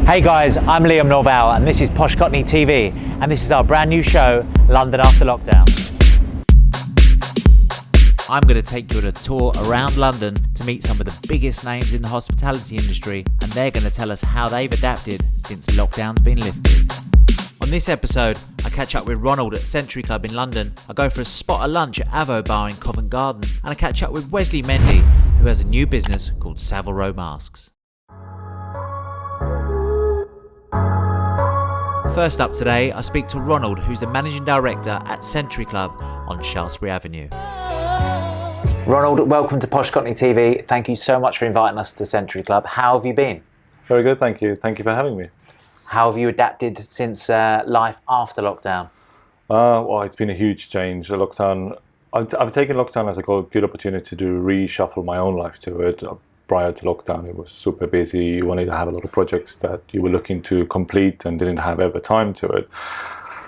Hey guys, I'm Liam Norval and this is Posh Cockney TV and this is our brand new show, London After Lockdown. I'm going to take you on a tour around London to meet some of the biggest names in the hospitality industry, and they're going to tell us how they've adapted since lockdown's been lifted. On this episode, I catch up with Ronald at Century Club in London, I go for a spot of lunch at Avobar in Covent Garden, and I catch up with Wesley Mendy, who has a new business called Savile Masks. First up today, I speak to Ronald, who's the Managing Director at Century Club on Shaftesbury Avenue. Ronald, welcome to Posh Cockney TV. Thank you so much for inviting us to Century Club. How have you been? Very good, thank you. Thank you for having me. How have you adapted since life after lockdown? Well, it's been a huge change. The lockdown, I've taken lockdown as a good opportunity to reshuffle my own life to it. Prior to lockdown, it was super busy. You wanted to have a lot of projects that you were looking to complete and didn't have ever time to it.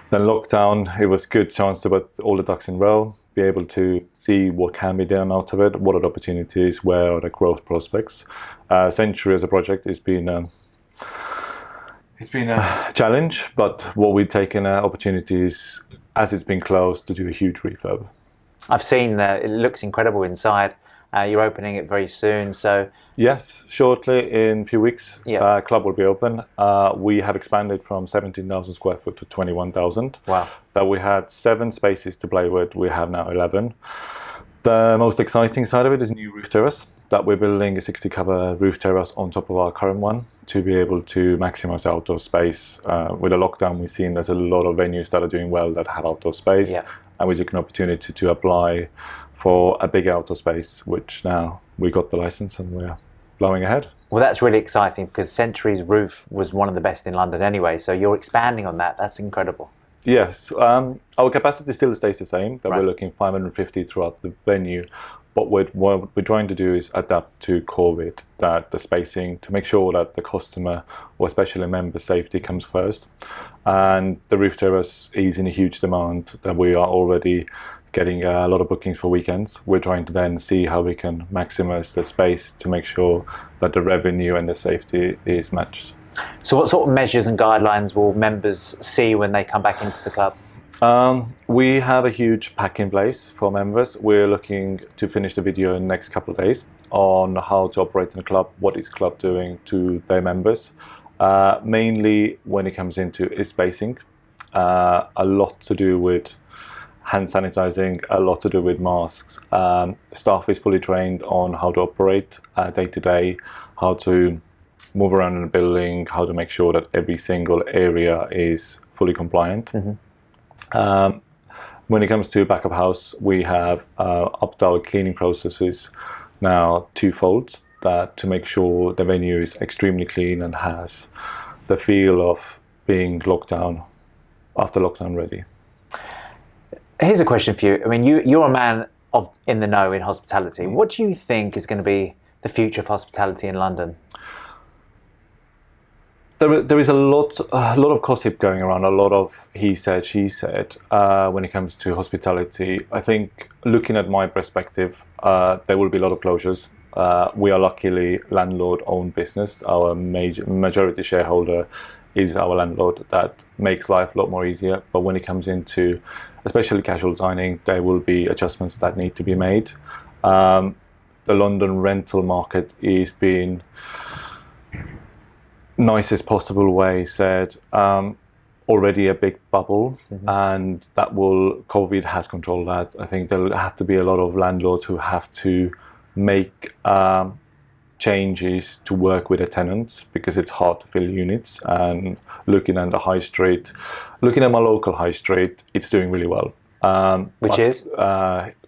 Then lockdown, it was a good chance to put all the ducks in a row, be able to see what can be done out of it, what are the opportunities, where are the growth prospects. Century as a project has been it's been a challenge, but what we've taken opportunities as it's been closed to do a huge refurb. I've seen it looks incredible inside. You're opening it very soon, so... Yes, shortly, in a few weeks, yep. Club will be open. We have expanded from 17,000 square foot to 21,000. Wow. That we had 7 spaces to play with, we have now 11. The most exciting side of it is a new roof terrace, that we're building a 60-cover roof terrace on top of our current one to be able to maximize outdoor space. With the lockdown, we've seen there's a lot of venues that are doing well that have outdoor space, yep. And we took an opportunity to apply for a big outdoor space, which now we got the license and we're blowing ahead. Well, that's really exciting because Century's roof was one of the best in London anyway, so you're expanding on that. That's incredible. Yes, our capacity still stays the same, that right. We're looking 550 throughout the venue, but what we're trying to do is adapt to COVID, that the spacing, to make sure that the customer, or especially member safety, comes first. And the roof terrace is in a huge demand, that we are already getting a lot of bookings for weekends. We're trying to then see how we can maximize the space to make sure that the revenue and the safety is matched. So what sort of measures and guidelines will members see when they come back into the club? We have a huge pack in place for members. We're looking to finish the video in the next couple of days on how to operate in the club, what is club doing to their members. Mainly when it comes into is spacing, a lot to do with hand sanitizing, a lot to do with masks. Staff is fully trained on how to operate day to day, how to move around in the building, how to make sure that every single area is fully compliant. Mm-hmm. When it comes to back of house, we have upped our cleaning processes now twofold, that to make sure the venue is extremely clean and has the feel of being after lockdown ready. Here's a question for you. I mean, you're a man in the know in hospitality. What do you think is going to be the future of hospitality in London? There is a lot of gossip going around, a lot of he said, she said when it comes to hospitality. I think, looking at my perspective, there will be a lot of closures. We are luckily landlord-owned business. Our majority shareholder is our landlord. That makes life a lot more easier. But when it comes into especially casual dining, there will be adjustments that need to be made. The London rental market is being nicest possible way said, already a big bubble, mm-hmm. and COVID has controlled that. I think there will have to be a lot of landlords who have to make changes to work with the tenants, because it's hard to fill units. And looking at the high street, looking at my local high street, it's doing really well. Which is?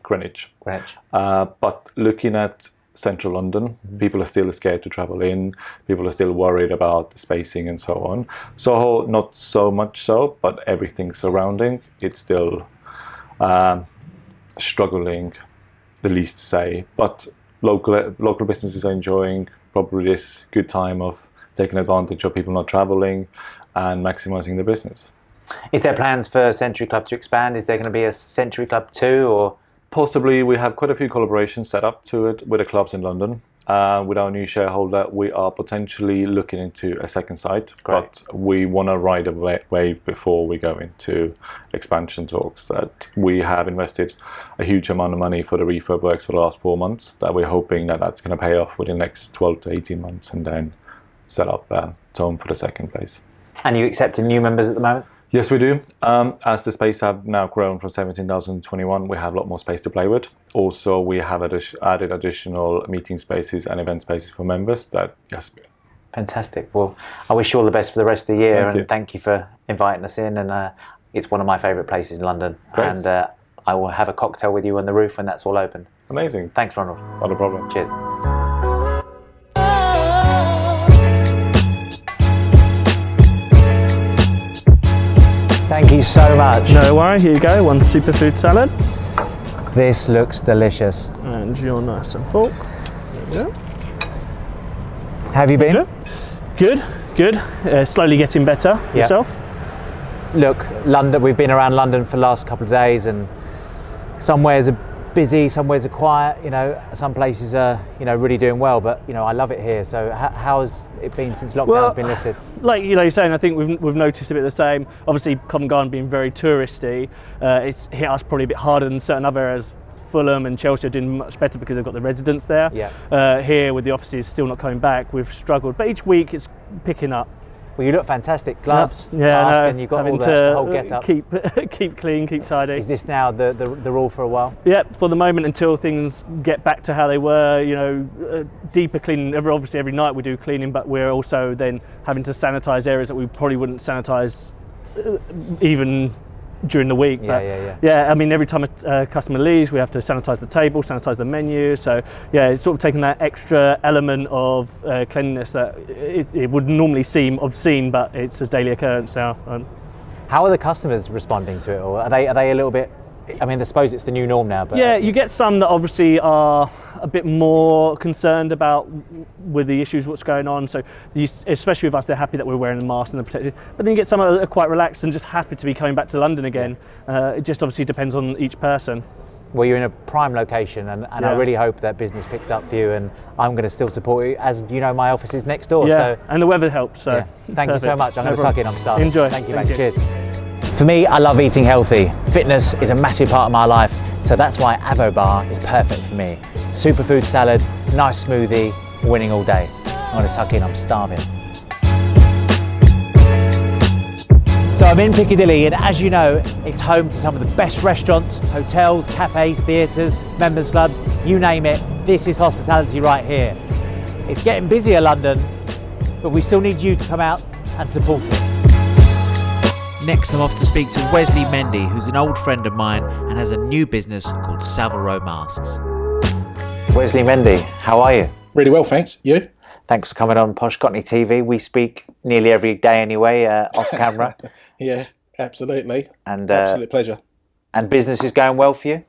Greenwich. Greenwich. But looking at central London, mm-hmm. people are still scared to travel in, people are still worried about the spacing and so on. Soho, not so much so, but everything surrounding, it's still struggling, the least to say. But local businesses are enjoying probably this good time of taking advantage of people not traveling and maximizing the business. Is there plans for Century Club to expand? Is there going to be a Century Club 2 or? Possibly. We have quite a few collaborations set up to it with the clubs in London. with our new shareholder, we are potentially looking into a second site. Great. But we want to ride a wave before we go into expansion talks. That we have invested a huge amount of money for the refurb works for the last 4 months, that we're hoping that that's going to pay off within the next 12 to 18 months, and then set up Tone for the second place. And you accepting new members at the moment? Yes, we do. As the space have now grown from 17,000 to 21, we have a lot more space to play with. Also, we have added additional meeting spaces and event spaces for members. Yes. Fantastic. Well, I wish you all the best for the rest of the year, thank you for inviting us in. And it's one of my favourite places in London. Great. And I will have a cocktail with you on the roof when that's all open. Amazing. Thanks, Ronald. Not a problem. Cheers. Thank you so much. No worry, here you go, one superfood salad. This looks delicious. And your knife and fork. There we go. How have you been? Good, good. Slowly getting better. Yourself? Look, London. We've been around London for the last couple of days, and somewheres are busy, somewheres are quiet. You know, some places are, really doing well. But I love it here. So, how has it been since lockdown's been lifted? Like you're saying, I think we've noticed a bit the same. Obviously, Covent Garden being very touristy, it's hit us probably a bit harder than certain other areas. Fulham and Chelsea are doing much better because they've got the residents there. Yeah. Here, with the offices still not coming back, we've struggled. But each week it's picking up. Well, you look fantastic. Gloves, mask, and you've got the whole get-up. Keep clean, keep tidy. Is this now the rule for a while? Yeah, for the moment, until things get back to how they were. Deeper cleaning. Obviously, every night we do cleaning, but we're also then having to sanitise areas that we probably wouldn't sanitise even during the week. Yeah, I mean, every time a customer leaves, we have to sanitise the table, sanitise the menu. So yeah, it's sort of taking that extra element of cleanliness that it would normally seem obscene, but it's a daily occurrence now. How are the customers responding to it, or are they a little bit? I mean, I suppose it's the new norm now. But yeah, you get some that obviously are a bit more concerned about with the issues, what's going on. So, especially with us, they're happy that we're wearing the mask and the protective. But then you get some that are quite relaxed and just happy to be coming back to London again. It just obviously depends on each person. Well, you're in a prime location, and I really hope that business picks up for you. And I'm going to still support you, as you know, my office is next door. Yeah, so, and the weather helps. So thank you so much. I'm going to tuck in. I'm starving. Enjoy. Thank you, mate. Cheers. For me, I love eating healthy. Fitness is a massive part of my life, so that's why Avobar is perfect for me. Superfood salad, nice smoothie, winning all day. I'm going to tuck in, I'm starving. So I'm in Piccadilly, and as you know, it's home to some of the best restaurants, hotels, cafes, theatres, members clubs, you name it. This is hospitality right here. It's getting busier, London, but we still need you to come out and support it. Next, I'm off to speak to Wesley Mendy, who's an old friend of mine and has a new business called Savile Masks. Wesley Mendy, how are you? Really well, thanks. You? Thanks for coming on Posh Cockney TV. We speak nearly every day anyway, off camera. Yeah, absolutely. And absolute pleasure. And business is going well for you?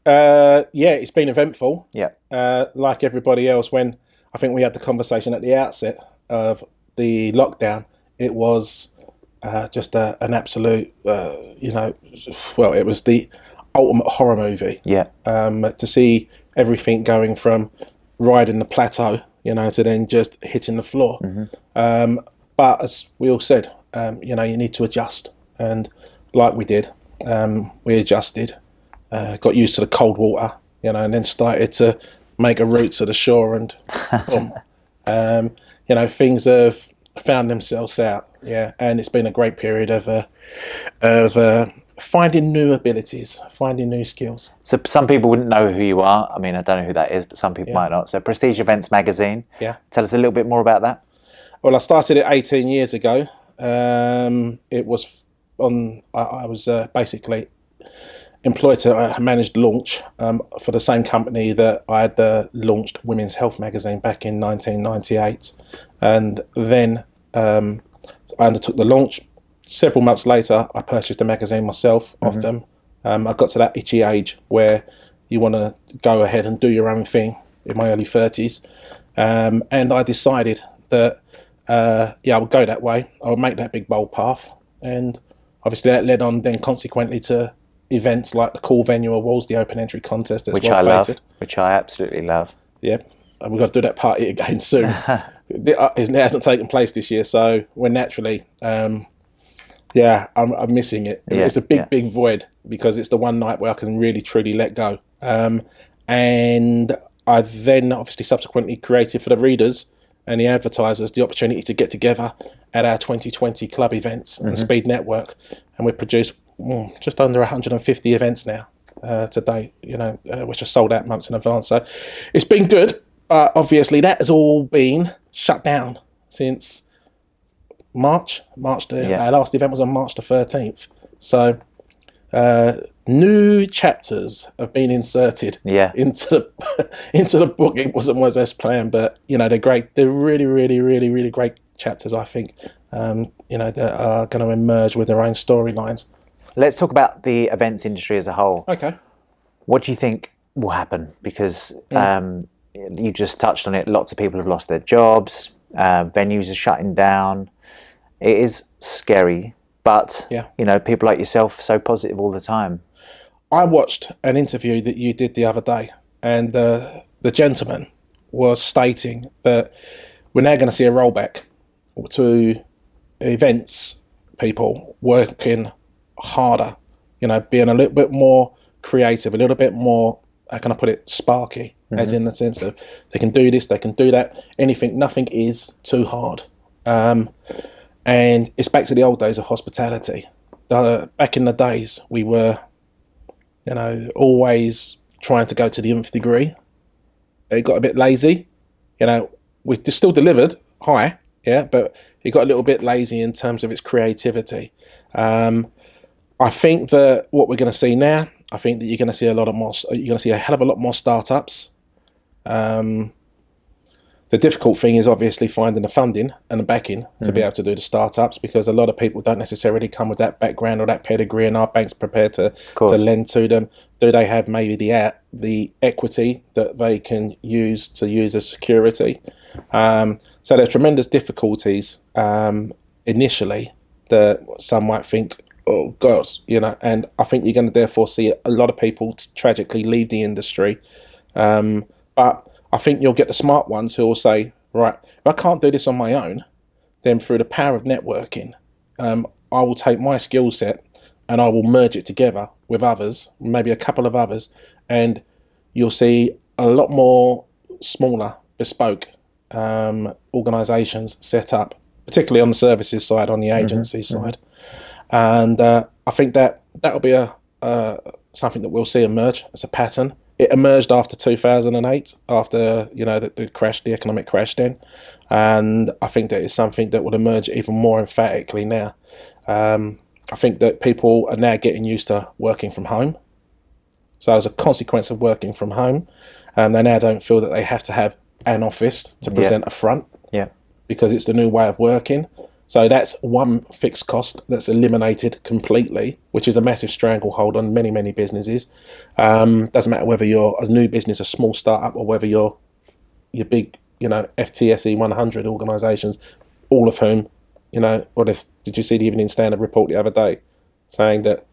Yeah, it's been eventful. Yeah. Like everybody else, when I think we had the conversation at the outset of the lockdown, it was just an absolute, it was the ultimate horror movie. Yeah. To see everything going from riding the plateau, to then just hitting the floor. Mm-hmm. But as we all said, you need to adjust. And like we did, we adjusted, got used to the cold water, and then started to make a route to the shore, and boom. Things have found themselves out. Yeah, and it's been a great period of finding new abilities, finding new skills. So some people wouldn't know who you are. I mean, I don't know who that is, but some people might not. So Prestige Events Magazine. Yeah. Tell us a little bit more about that. Well, I started it 18 years ago. It was I was basically employed to manage the launch for the same company that I had launched Women's Health magazine back in 1998. And then I undertook the launch. Several months later, I purchased the magazine myself off them. I got to that itchy age where you want to go ahead and do your own thing in my early 30s. And I decided that, I would go that way. I would make that big, bold path. And obviously that led on then consequently to events like the Cool Venue Awards, the Open Entry Contest. Which I love, which I absolutely love. Yep. we've got to do that party again soon. It hasn't taken place this year, so we're naturally, I'm missing it. Yeah, It's a big void because it's the one night where I can really truly let go. And I then obviously subsequently created for the readers and the advertisers the opportunity to get together at our 2020 club events and Speed Network, and we've produced just under 150 events now to date, which are sold out months in advance. So it's been good, but obviously that has all been shut down since March. Our last event was on March the 13th. So new chapters have been inserted into the book. It wasn't as planned, but they're great. They're really, really, really, really great chapters, I think. That are going to emerge with their own storylines. Let's talk about the events industry as a whole. Okay. What do you think will happen? Because you just touched on it. Lots of people have lost their jobs. Venues are shutting down. It is scary, but people like yourself are so positive all the time. I watched an interview that you did the other day, and the gentleman was stating that we're now going to see a rollback to events people working harder, being a little bit more creative, a little bit more, how can I put it, sparky, as in the sense of they can do this, they can do that, nothing is too hard. And it's back to the old days of hospitality. Back in the days, we were, always trying to go to the nth degree. It got a bit lazy. We still delivered high, but it got a little bit lazy in terms of its creativity. I think that what we're going to see now, I think that you're going to see a hell of a lot more startups. The difficult thing is obviously finding the funding and the backing to be able to do the startups, because a lot of people don't necessarily come with that background or that pedigree, and our bank's prepared to lend to them. Do they have maybe the equity that they can use as security? So there's tremendous difficulties initially that some might think, oh God, and I think you're going to therefore see a lot of people tragically leave the industry. But I think you'll get the smart ones who will say, right, if I can't do this on my own, then through the power of networking, I will take my skill set and I will merge it together with others, maybe a couple of others, and you'll see a lot more smaller, bespoke organisations set up, particularly on the services side, on the agency side. And I think that'll be something that we'll see emerge as a pattern. It emerged after 2008, after the economic crash then, and I think that is something that will emerge even more emphatically now. I think that people are now getting used to working from home. So as a consequence of working from home, they now don't feel that they have to have an office to present a front, because it's the new way of working. So that's one fixed cost that's eliminated completely, which is a massive stranglehold on many, many businesses. Doesn't matter whether you're a new business, a small startup, or whether you're your big, FTSE 100 organisations, all of whom, did you see the Evening Standard report the other day saying that,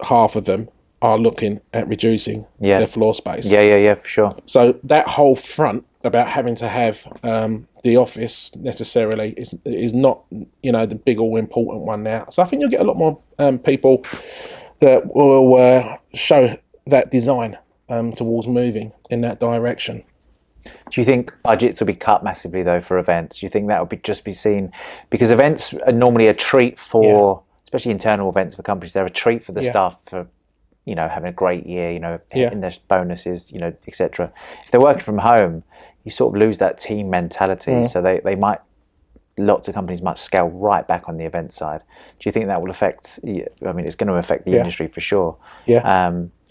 half of them are looking at reducing their floor space. Yeah, for sure. So that whole front about having to have the office necessarily is not, the big all important one now. So I think you'll get a lot more people that will show that design towards moving in that direction. Do you think budgets will be cut massively though for events? Do you think that will just be seen, because events are normally a treat for, especially internal events for companies, they're a treat for the staff for, having a great year, hitting their bonuses, etc. If they're working from home, you sort of lose that team mentality. So lots of companies might scale right back on the event side. Do you think that will affect, it's going to affect the industry for sure.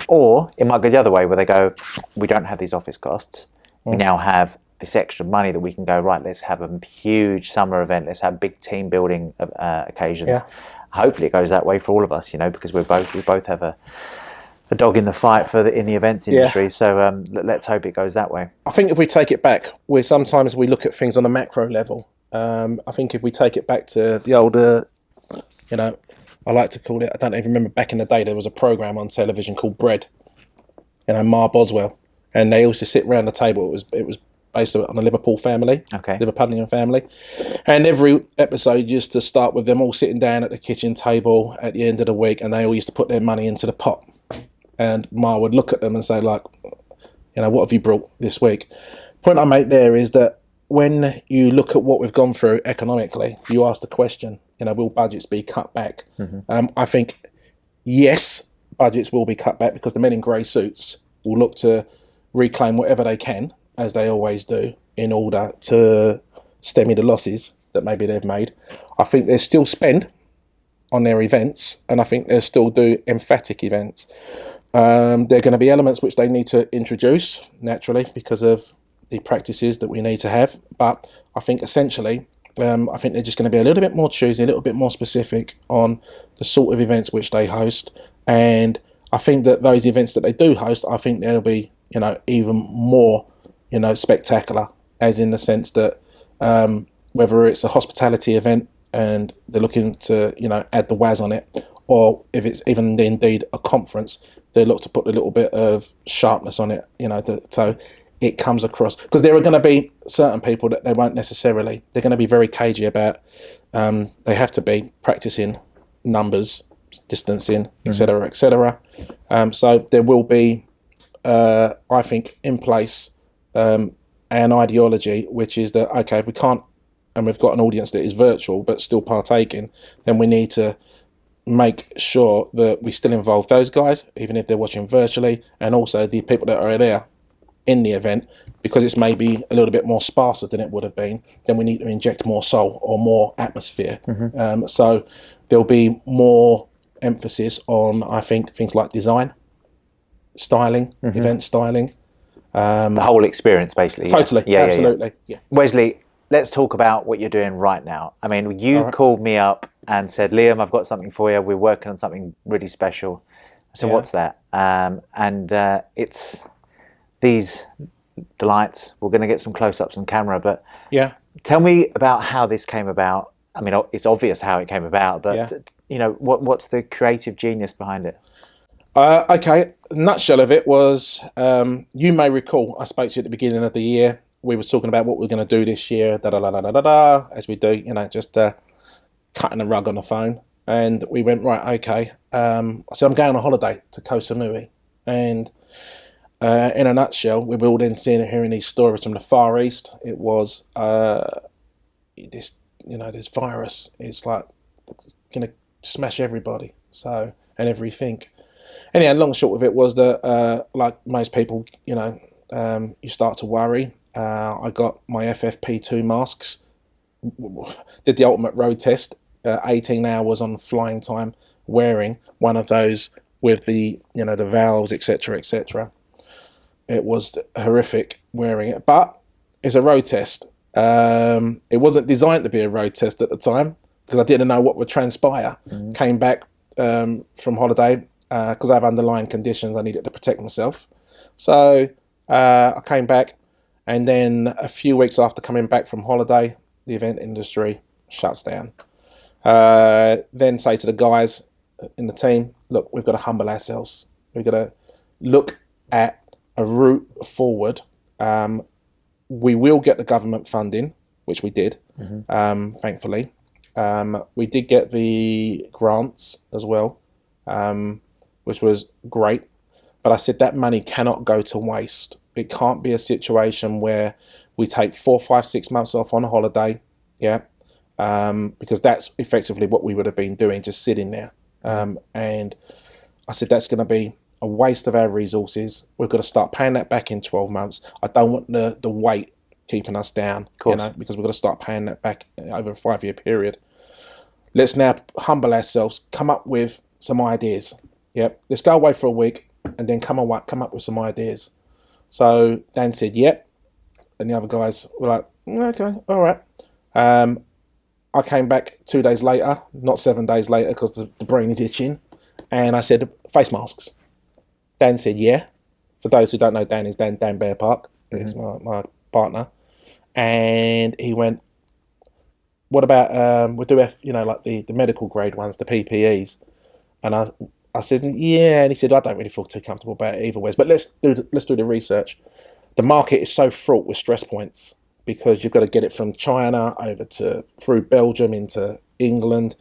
Or it might go the other way where they go, we don't have these office costs. We now have this extra money that we can go, right, let's have a huge summer event. Let's have big team building occasions. Hopefully it goes that way for all of us, because we both have a dog in the fight in the events industry. So let's hope it goes that way. I think if we take it back, sometimes we look at things on a macro level. I think if we take it back to the older, I like to call it, I don't even remember, back in the day there was a programme on television called Bread, Ma Boswell. and they used to sit around the table. It was based on a Liverpool family, Liverpudlian family, and every episode used to start with them all sitting down at the kitchen table at the end of the week, and they all used to put their money into the pot. And Ma would look at them and say, like, what have you brought this week? Point I make there is that when you look at what we've gone through economically, you ask the question, will budgets be cut back? I think, yes, budgets will be cut back because the men in grey suits will look to reclaim whatever they can, as they always do, in order to stem the losses that maybe they've made. I think they still spend on their events, and I think they'll still do emphatic events. There are going to be elements which they need to introduce, naturally, because of the practices that we need to have. But I think essentially, I think they're just going to be a little bit more choosy, a little bit more specific on the sort of events which they host. And I think that those events that they do host, I think they'll be, even more, spectacular, as in the sense that whether it's a hospitality event and they're looking to, add the WAS on it, or if it's even indeed a conference, they look to put a little bit of sharpness on it, so it comes across. Because there are going to be certain people that they won't necessarily, they're going to be very cagey about, they have to be practicing numbers, distancing, etc., etc. So there will be, I think, in place an ideology which is that, okay, if we can't, and we've got an audience that is virtual but still partaking, then we need to make sure that we still involve those guys, even if they're watching virtually, and also the people that are there in the event, because it's maybe a little bit more sparser than it would have been. Then we need to inject more soul or more atmosphere. So there'll be more emphasis on, I think, things like design, styling, event styling. The whole experience, basically. Totally, absolutely. Yeah. Wesley, let's talk about what you're doing right now. I mean, you called me up and said, Liam, I've got something for you. We're working on something really special. I said, what's that? And it's these delights. We're going to get some close-ups on camera, but tell me about how this came about. I mean, it's obvious how it came about, but what's the creative genius behind it? Okay, nutshell of it was, you may recall, I spoke to you at the beginning of the year. We were talking about what we're going to do this year, as we do, just cutting the rug on the phone. And we went, right, okay. I said, I'm going on holiday to Koh Samui. And in a nutshell, we were all then hearing these stories from the Far East. It was this virus. It's like going to smash everybody. So, and everything. Anyhow, long and short of it was that, like most people, you start to worry. I got my FFP2 masks, did the ultimate road test, 18 hours on flying time, wearing one of those with the, the valves, etc., etc. It was horrific wearing it, but it's a road test. It wasn't designed to be a road test at the time because I didn't know what would transpire. Came back from holiday because I have underlying conditions. I needed to protect myself. So I came back, and then a few weeks after coming back from holiday, the event industry shuts down. Then say to the guys in the team, look, we've got to humble ourselves. We've got to look at a route forward. We will get the government funding, which we did, thankfully. We did get the grants as well, which was great. But I said that money cannot go to waste. It can't be a situation where we take 4, 5, 6 months off on a holiday, because that's effectively what we would have been doing, just sitting there. And I said that's going to be a waste of our resources. We've got to start paying that back in 12 months. I don't want the weight keeping us down, because we've got to start paying that back over a 5-year period. Let's now humble ourselves, come up with some ideas. Let's go away for a week and then come up with some ideas. So Dan said, yep. And the other guys were like, okay, all right. I came back 2 days later, not 7 days later, because the brain is itching. And I said, face masks. Dan said, yeah. For those who don't know, Dan is Dan Bear Park. He's my partner. And he went, what about, we'll do, like the medical grade ones, the PPEs. And I I said, yeah, and he said, I don't really feel too comfortable about it either, Wes, but let's do the research. The market is so fraught with stress points because you've got to get it from China over to through Belgium into England,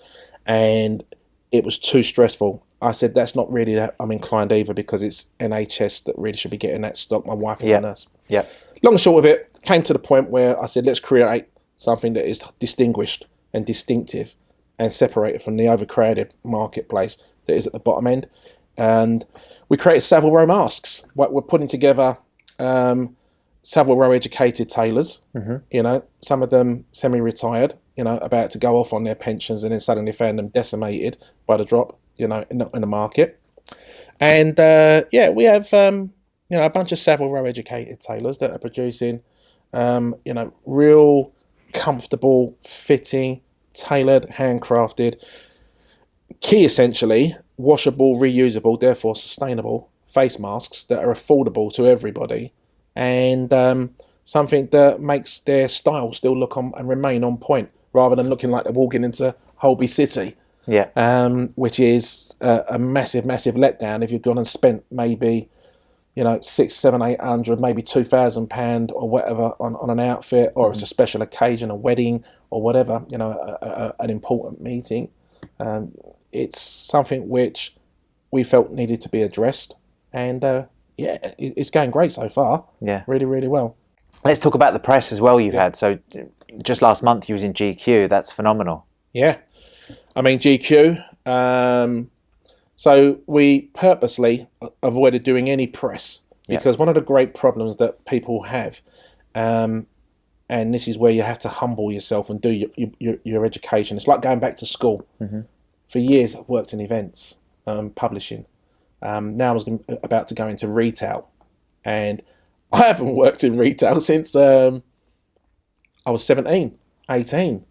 and it was too stressful. I said, that's not really that I'm inclined either because it's NHS that really should be getting that stock. My wife is a nurse. Yeah. Long and short of it, came to the point where I said, let's create something that is distinguished and distinctive and separated from the overcrowded marketplace that is at the bottom end. And we created Savile Row masks. We're putting together Savile Row educated tailors, you know, some of them semi-retired, you know, about to go off on their pensions, and then suddenly found them decimated by the drop, you know, in the market. And we have, you know, a bunch of Savile Row educated tailors that are producing, you know, real comfortable, fitting, tailored, handcrafted, key essentially, washable, reusable, therefore sustainable face masks that are affordable to everybody, and something that makes their style still look on and remain on point, rather than looking like they're walking into Holby City. Yeah. Which is a massive letdown if you've gone and spent maybe, you know, 600, 700, 800, maybe £2,000 or whatever on an outfit, or it's a special occasion, a wedding or whatever, you know, an important meeting. It's something which we felt needed to be addressed, and it's going great so far. Yeah. Really, really well. Let's talk about the press as well you've had. So just last month you was in GQ. That's phenomenal. Yeah. I mean, GQ. So we purposely avoided doing any press because one of the great problems that people have, and this is where you have to humble yourself and do your education. It's like going back to school. For years, I've worked in events, publishing. Now I was about to go into retail, and I haven't worked in retail since I was 17, 18.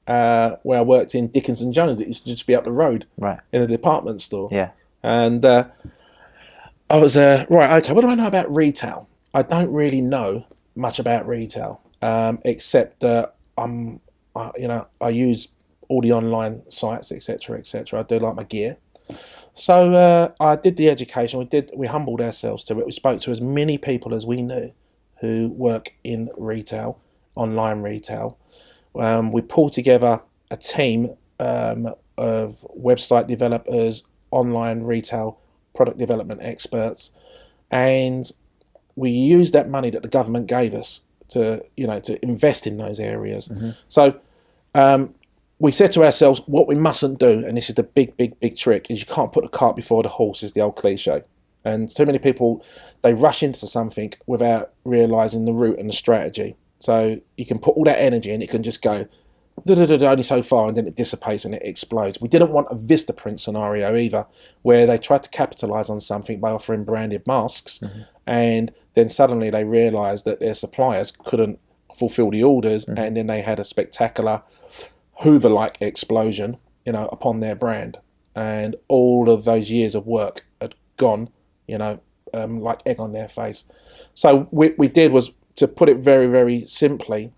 Where I worked in Dickens and Jones, that used to just be up the road, right, in a department store. Yeah. And I was right. Okay, what do I know about retail? I don't really know much about retail, except that I use all the online sites, etc., etc. I do like my gear, so I did the education. We humbled ourselves to it. We spoke to as many people as we knew who work in retail, online retail. We pulled together a team of website developers, online retail product development experts, and we used that money that the government gave us to invest in those areas. So we said to ourselves, what we mustn't do, and this is the big trick, is you can't put the cart before the horse, is the old cliche. And too many people, they rush into something without realising the route and the strategy. So you can put all that energy and it can just go only so far, and then it dissipates and it explodes. We didn't want a Vistaprint scenario either, where they tried to capitalise on something by offering branded masks, and then suddenly they realised that their suppliers couldn't fulfil the orders, and then they had a spectacular Hoover-like explosion, upon their brand, and all of those years of work had gone, like egg on their face. So what we did was, to put it very, very simply,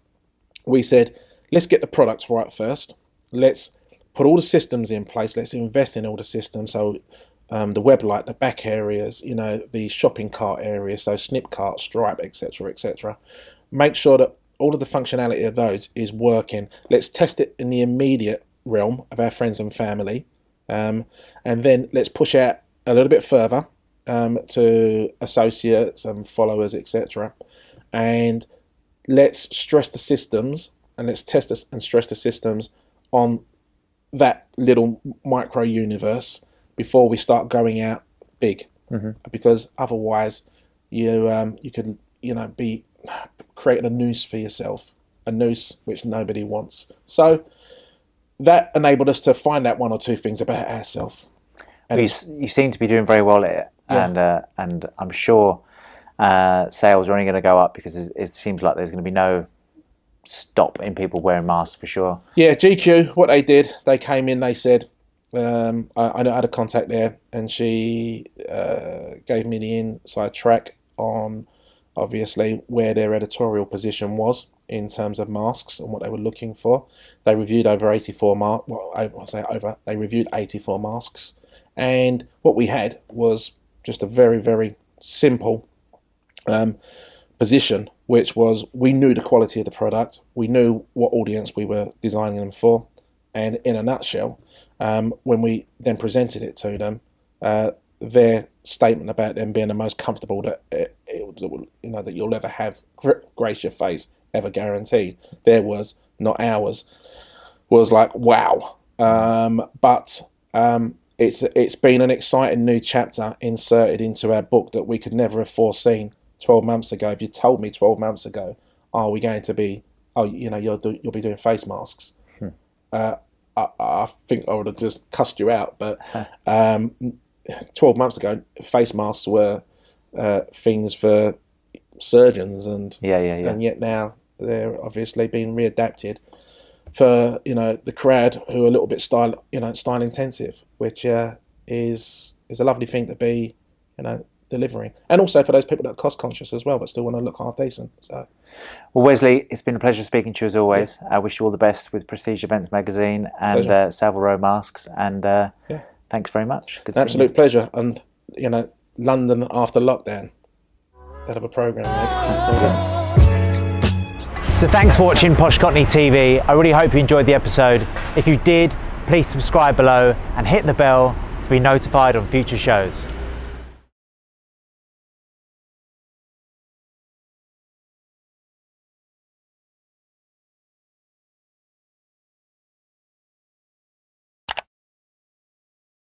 we said, let's get the products right first. Let's put all the systems in place. Let's invest in all the systems. So the web light, the back areas, the shopping cart areas, so Snipcart, Stripe, etc., etc. Make sure that all of the functionality of those is working. Let's test it in the immediate realm of our friends and family. And then let's push out a little bit further to associates and followers, etc. And let's stress the systems, and let's test this and stress the systems on that little micro universe before we start going out big, because otherwise you could be creating a noose for yourself, a noose which nobody wants. So that enabled us to find out one or two things about ourselves. And you seem to be doing very well at it, and I'm sure sales are only going to go up, because it seems like there's going to be no stop in people wearing masks for sure. Yeah, GQ, what they did, they came in, they said, I had a contact there, and she gave me the inside track on obviously where their editorial position was in terms of masks and what they were looking for. They reviewed over 84 masks, they reviewed 84 masks, And what we had was just a very, very simple position, which was we knew the quality of the product, we knew what audience we were designing them for, and in a nutshell, when we then presented it to them, their statement about them being the most comfortable that that you'll ever have, grace your face, ever guaranteed. There was, not ours, was like wow. But it's been an exciting new chapter inserted into our book that we could never have foreseen 12 months ago. If you told me 12 months ago, you'll be doing face masks, I think I would have just cussed you out. But 12 months ago, face masks were things for surgeons, and yet now they're obviously being readapted for the crowd who are a little bit style intensive, which is a lovely thing to be delivering, and also for those people that are cost conscious as well but still want to look half decent. So, well, Wesley, it's been a pleasure speaking to you as always. I wish you all the best with Prestige Events Magazine and Savile Row Masks, and thanks very much. Good absolute pleasure. And London after lockdown, that of a programme, mate. So thanks for watching Posh Cockney TV. I really hope you enjoyed the episode. If you did, please subscribe below and hit the bell to be notified on future shows.